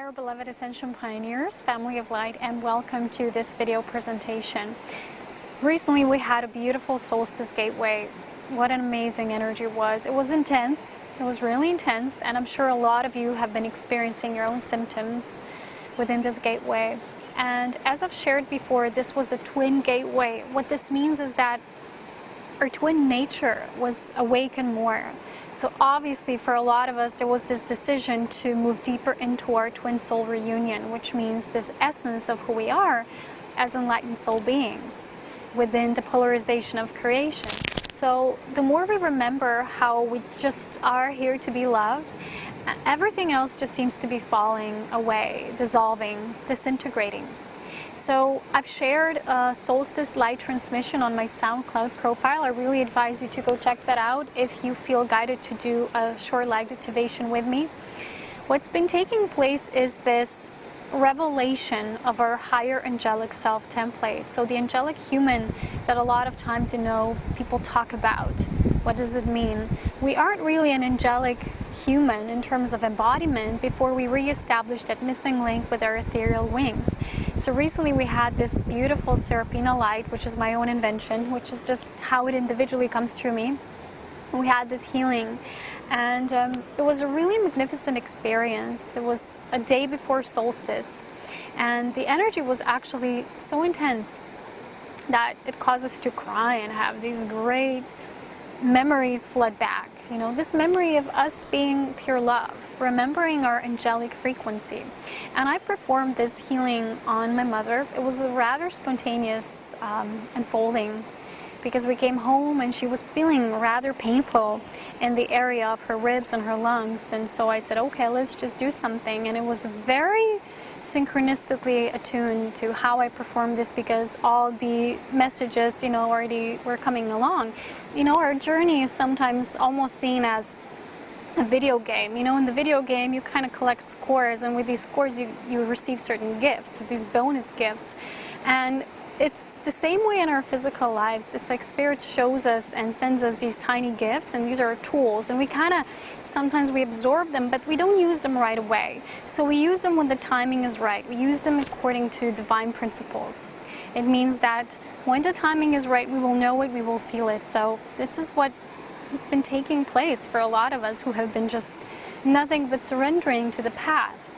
there, beloved Ascension Pioneers, family of light, and welcome to this video presentation. Recently we had a beautiful solstice gateway. What an amazing energy it was. It was intense. It was really intense, and I'm sure a lot of you have been experiencing your own symptoms within this gateway. And as I've shared before, this was a twin gateway. What this means is that our twin nature was awakened more. So obviously for a lot of us there was this decision to move deeper into our twin soul reunion, which means this essence of who we are as enlightened soul beings within the polarization of creation. So the more we remember how we just are here to be loved, everything else just seems to be falling away, dissolving, disintegrating. So I've shared a solstice light transmission on my SoundCloud profile. I really advise you to go check that out if you feel guided to do a short light activation with me. What's been taking place is this revelation of our higher angelic self template. So the angelic human that a lot of times, people talk about. What does it mean? We aren't really an angelic human in terms of embodiment before we re-establish that missing link with our ethereal wings. So recently we had this beautiful Serapina light, which is my own invention, which is just how it individually comes through me. We had this healing, and it was a really magnificent experience. It was a day before solstice, and the energy was actually so intense that it caused us to cry and have these great memories flood back. This memory of us being pure love, remembering our angelic frequency. And I performed this healing on my mother. It was a rather spontaneous unfolding, because we came home and she was feeling rather painful in the area of her ribs and her lungs. And so I said, okay, let's just do something. And it was very synchronistically attuned to how I performed this, because all the messages, already were coming along. Our journey is sometimes almost seen as a video game. In the video game you kind of collect scores, and with these scores you receive certain gifts, these bonus gifts. And it's the same way in our physical lives. It's like Spirit shows us and sends us these tiny gifts, and these are tools, and we sometimes we absorb them, but we don't use them right away. So we use them when the timing is right. We use them according to divine principles. It means that when the timing is right, we will know it, we will feel it. So this is what has been taking place for a lot of us who have been just nothing but surrendering to the path.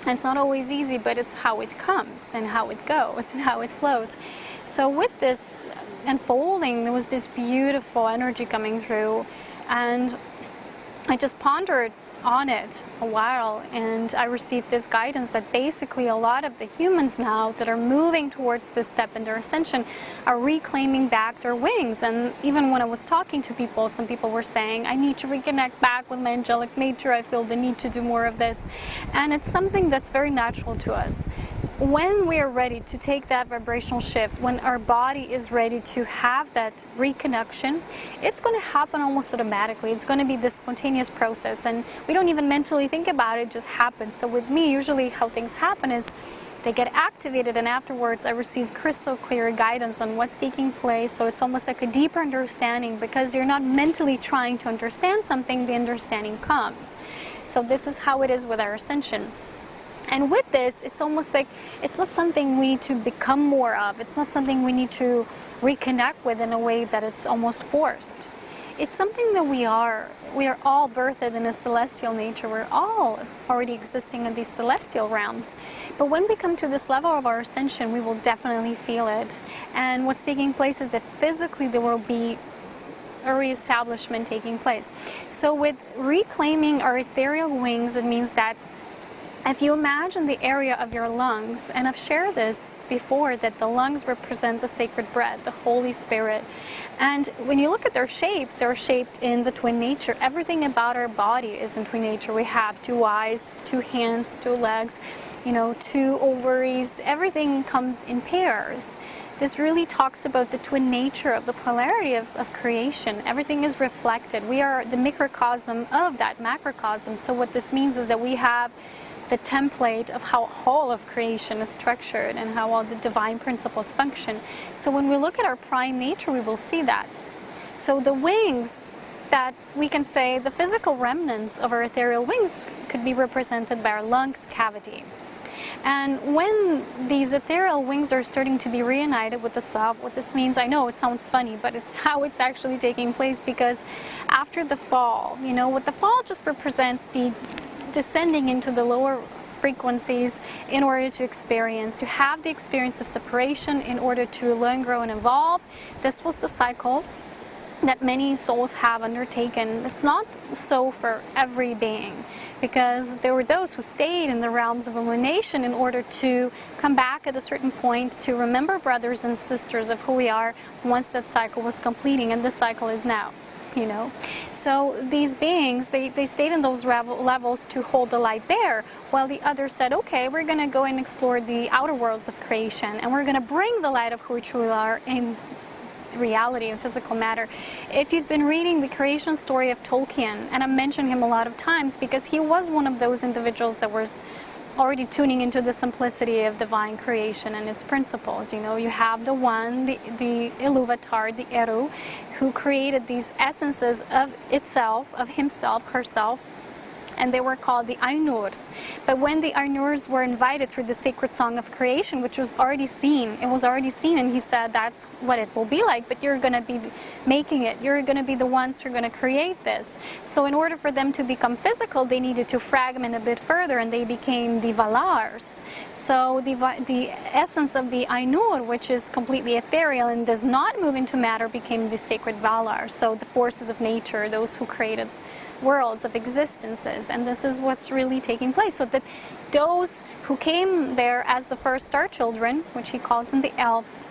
And it's not always easy, but it's how it comes and how it goes and how it flows. So with this unfolding, there was this beautiful energy coming through, and I just pondered on it a while, and I received this guidance that basically a lot of the humans now that are moving towards this step in their ascension are reclaiming back their wings. And even when I was talking to people, some people were saying, I need to reconnect back with my angelic nature. I feel the need to do more of this. And it's something that's very natural to us. When we are ready to take that vibrational shift, when our body is ready to have that reconnection, it's going to happen almost automatically. It's going to be this spontaneous process, and we don't even mentally think about it, it just happens. So with me, usually how things happen is they get activated, and afterwards I receive crystal clear guidance on what's taking place. So it's almost like a deeper understanding, because you're not mentally trying to understand something, the understanding comes. So this is how it is with our ascension. And with this, it's almost like it's not something we need to become more of. It's not something we need to reconnect with in a way that it's almost forced. It's something that we are. We are all birthed in a celestial nature. We're all already existing in these celestial realms. But when we come to this level of our ascension, we will definitely feel it. And what's taking place is that physically there will be a reestablishment taking place. So with reclaiming our ethereal wings, it means that if you imagine the area of your lungs, and I've shared this before, that the lungs represent the sacred bread, the Holy Spirit. And when you look at their shape, they're shaped in the twin nature. Everything about our body is in twin nature. We have 2 eyes, 2 hands, 2 legs, 2 ovaries. Everything comes in pairs. This really talks about the twin nature of the polarity of creation. Everything is reflected. We are the microcosm of that macrocosm. So what this means is that we have the template of how all of creation is structured and how all the divine principles function. So when we look at our prime nature, we will see that. So the wings that we can say the physical remnants of our ethereal wings could be represented by our lungs cavity. And when these ethereal wings are starting to be reunited with the self, what this means, I know it sounds funny, but it's how it's actually taking place, because after the fall, you know, what the fall just represents the descending into the lower frequencies in order to experience, to have the experience of separation in order to learn, grow, and evolve. This was the cycle that many souls have undertaken. It's not so for every being, because there were those who stayed in the realms of illumination in order to come back at a certain point to remember brothers and sisters of who we are once that cycle was completing, and this cycle is now, you know. So these beings, they stayed in those levels to hold the light there, while the others said, okay, we're going to go and explore the outer worlds of creation, and we're going to bring the light of who we truly are in reality and physical matter. If you've been reading the creation story of Tolkien, and I mention him a lot of times because he was one of those individuals that was already tuning into the simplicity of divine creation and its principles. You know, you have the one, the Iluvatar, the Eru, who created these essences of itself, of himself, herself, and they were called the Ainurs. But when the Ainurs were invited through the sacred song of creation, which was already seen, and he said, that's what it will be like, but you're going to be making it. You're going to be the ones who are going to create this. So in order for them to become physical, they needed to fragment a bit further, and they became the Valars. So the essence of the Ainur, which is completely ethereal and does not move into matter, became the sacred Valar. So the forces of nature, those who created worlds of existences, and this is what's really taking place. So that those who came there as the first star children, which he calls them the elves,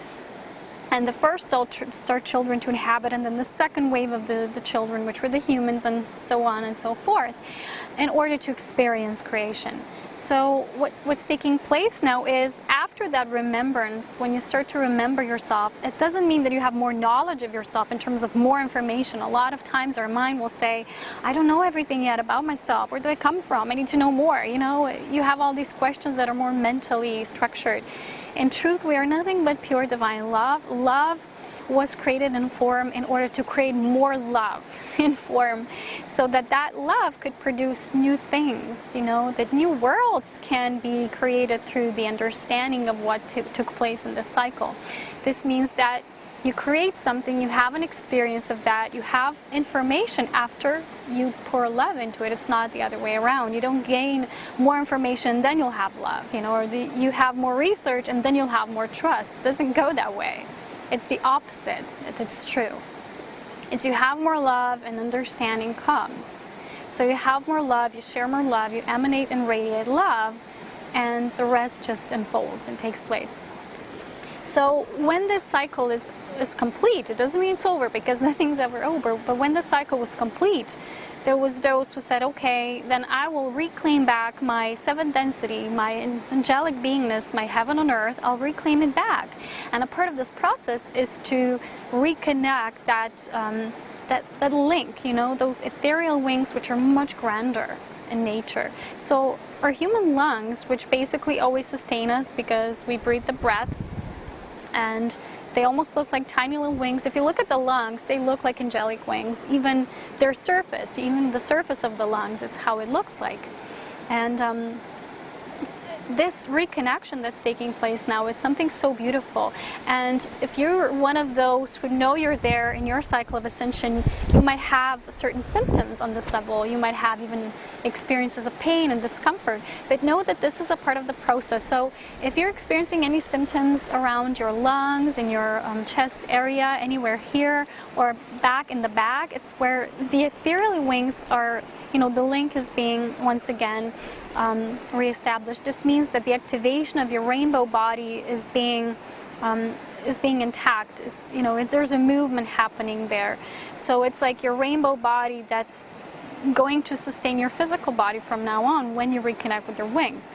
and the first star children to inhabit, and then the second wave of the children, which were the humans, and so on and so forth, in order to experience creation. So what's taking place now is, after that remembrance, when you start to remember yourself, it doesn't mean that you have more knowledge of yourself in terms of more information. A lot of times our mind will say, I don't know everything yet about myself. Where do I come from? I need to know more. You know, you have all these questions that are more mentally structured. In truth, we are nothing but pure divine love. Love was created in form in order to create more love in form, so that that love could produce new things, you know, that new worlds can be created through the understanding of what took place in this cycle. This means that you create something, you have an experience of that, you have information after you pour love into it. It's not the other way around. You don't gain more information, then you'll have love, you know, or you have more research and then you'll have more trust. It doesn't go that way. It's the opposite. It's true. It's you have more love and understanding comes. So you have more love, you share more love, you emanate and radiate love, and the rest just unfolds and takes place. So when this cycle is complete, it doesn't mean it's over, because nothing's ever over, but when the cycle was complete, there was those who said, okay, then I will reclaim back my seventh density, my angelic beingness, my heaven on earth. I'll reclaim it back. And a part of this process is to reconnect that link, you know, those ethereal wings, which are much grander in nature. So our human lungs, which basically always sustain us because we breathe the breath, and they almost look like tiny little wings. If you look at the lungs, they look like angelic wings. Even their surface, even the surface of the lungs, it's how it looks like. And this reconnection that's taking place now, it's something so beautiful. And if you're one of those who know you're there in your cycle of ascension, you might have certain symptoms on this level. You might have even experiences of pain and discomfort, but know that this is a part of the process. So if you're experiencing any symptoms around your lungs, in your chest area, anywhere here or back in the back, it's where the ethereal wings are, you know, the link is being once again reestablished. This means that the activation of your rainbow body is being intact. You know, there's a movement happening there. So it's like your rainbow body that's going to sustain your physical body from now on when you reconnect with your wings.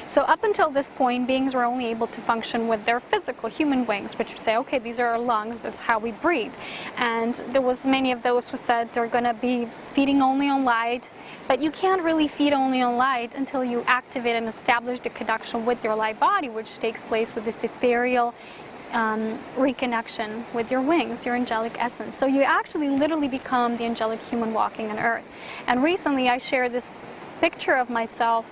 So up until this point, beings were only able to function with their physical human wings, which say, okay, these are our lungs, that's how we breathe. And there was many of those who said they're going to be feeding only on light, but you can't really feed only on light until you activate and establish the connection with your light body, which takes place with this ethereal reconnection with your wings, your angelic essence. So you actually literally become the angelic human walking on earth. And recently I shared this picture of myself.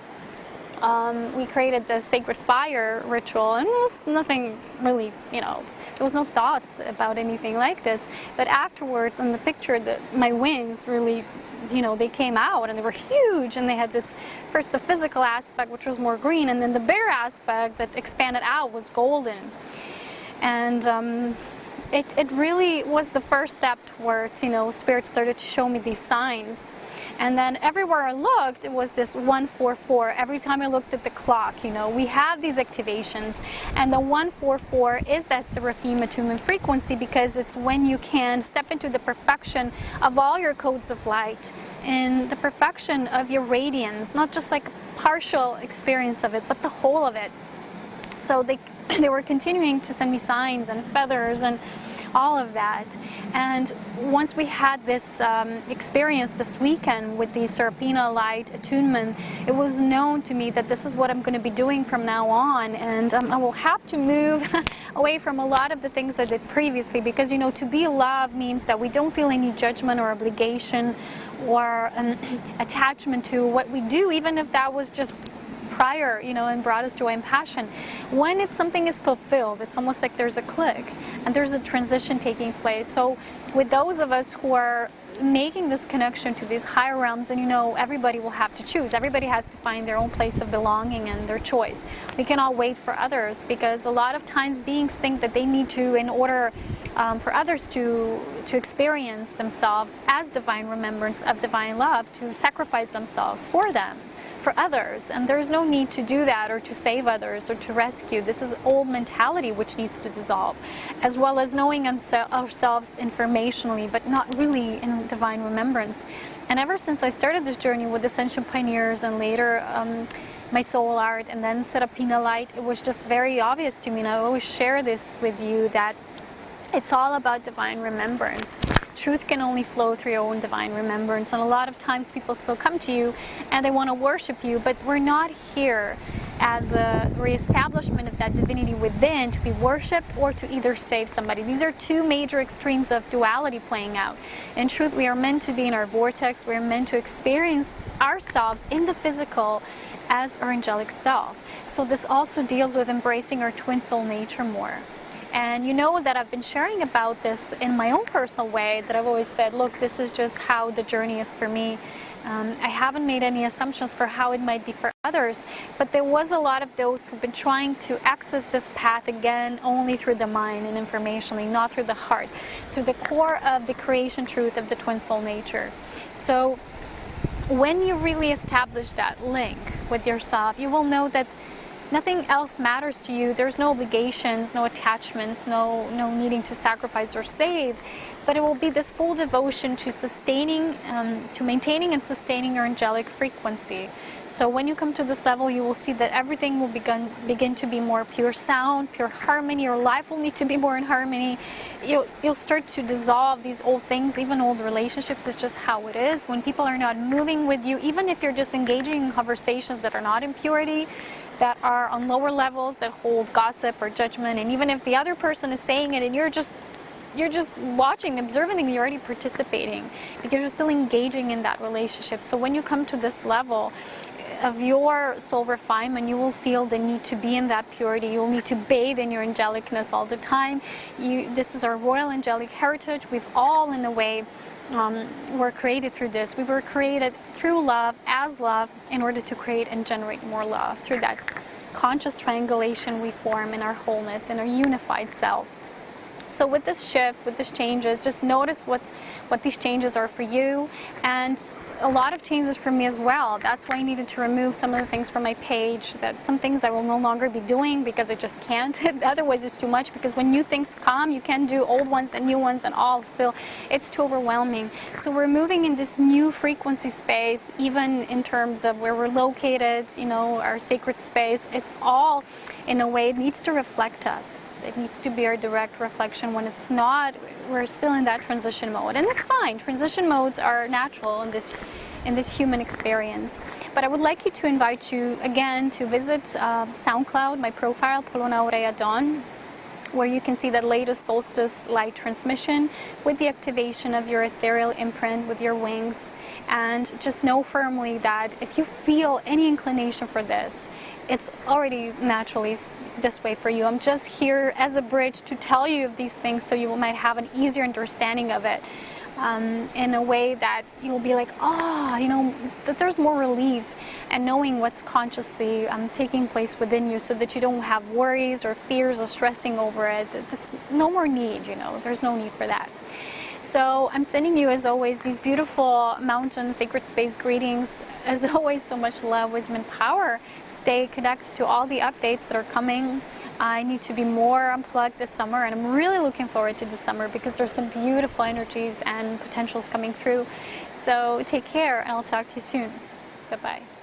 We created the sacred fire ritual, and it was nothing really, there was no thoughts about anything like this. But afterwards, in the picture, my wings really, they came out and they were huge, and they had this, first the physical aspect, which was more green, and then the bigger aspect that expanded out was golden. And it really was the first step towards, Spirit started to show me these signs. And then everywhere I looked, it was this 144. Every time I looked at the clock, we have these activations. And the 144 is that seraphim attunement frequency, because it's when you can step into the perfection of all your codes of light, and the perfection of your radiance, not just like a partial experience of it, but the whole of it. So they were continuing to send me signs and feathers and all of that. And once we had this experience this weekend with the Serapina light attunement, it was known to me that this is what I'm going to be doing from now on. And I will have to move away from a lot of the things I did previously, because to be love means that we don't feel any judgment or obligation or attachment to what we do, even if that was just prior, and brought us joy and passion. When something is fulfilled, it's almost like there's a click and there's a transition taking place. So with those of us who are making this connection to these higher realms, and everybody will have to choose. Everybody has to find their own place of belonging and their choice. We cannot wait for others, because a lot of times beings think that they need to, in order for others to experience themselves as divine remembrance of divine love, to sacrifice themselves for them, for others. And there's no need to do that, or to save others, or to rescue. This is old mentality which needs to dissolve, as well as knowing ourselves informationally, but not really in divine remembrance. And ever since I started this journey with Ascension Pioneers, and later my soul art, and then Serapina light, it was just very obvious to me, and I always share this with you, that it's all about divine remembrance. Truth can only flow through your own divine remembrance. And a lot of times people still come to you and they want to worship you, but we're not here as a reestablishment of that divinity within to be worshipped or to either save somebody. These are two major extremes of duality playing out. In truth, we are meant to be in our vortex. We are meant to experience ourselves in the physical as our angelic self. So this also deals with embracing our twin soul nature more. And that I've been sharing about this in my own personal way, that I've always said, look, this is just how the journey is for me. I haven't made any assumptions for how it might be for others, but there was a lot of those who've been trying to access this path again only through the mind and informationally, not through the heart, through the core of the creation truth of the twin soul nature. So when you really establish that link with yourself, you will know that nothing else matters to you. There's no obligations, no attachments, no needing to sacrifice or save, but it will be this full devotion to sustaining, to maintaining and sustaining your angelic frequency. So when you come to this level, you will see that everything will begin to be more pure sound, pure harmony. Your life will need to be more in harmony. You'll start to dissolve these old things, even old relationships. It's just how it is. When people are not moving with you, even if you're just engaging in conversations that are not in purity, that are on lower levels, that hold gossip or judgment, and even if the other person is saying it and you're just watching, observing, and you're already participating because you're still engaging in that relationship. So when you come to this level of your soul refinement, you will feel the need to be in that purity. You will need to bathe in your angelicness all the time. This is our royal angelic heritage. We've all, in a way, were created through this. We were created through love, as love, in order to create and generate more love through that conscious triangulation we form in our wholeness, in our unified self. So with this shift, with these changes, just notice what these changes are for you, and a lot of changes for me as well. That's why I needed to remove some of the things from my page, that some things I will no longer be doing because I just can't. Otherwise it's too much, because when new things come, you can do old ones and new ones and all still. It's too overwhelming. So we're moving in this new frequency space, even in terms of where we're located, our sacred space. It's all, in a way, it needs to reflect us. It needs to be our direct reflection. When it's not, we're still in that transition mode. And that's fine. Transition modes are natural in this human experience. But I would like to invite you again to visit SoundCloud, my profile, Polona Aurea Dawn. where you can see the latest solstice light transmission with the activation of your ethereal imprint with your wings. And just know firmly that if you feel any inclination for this, it's already naturally this way for you. I'm just here as a bridge to tell you of these things so you might have an easier understanding of it, in a way that you'll be like, oh, you know, that there's more relief, and knowing what's consciously taking place within you, so that you don't have worries or fears or stressing over it. It's no more need, you know, there's no need for that. So I'm sending you, as always, these beautiful mountain sacred space greetings. As always, so much love, wisdom, and power. Stay connected to all the updates that are coming. I need to be more unplugged this summer, and I'm really looking forward to this summer because there's some beautiful energies and potentials coming through. So take care, and I'll talk to you soon. Bye-bye.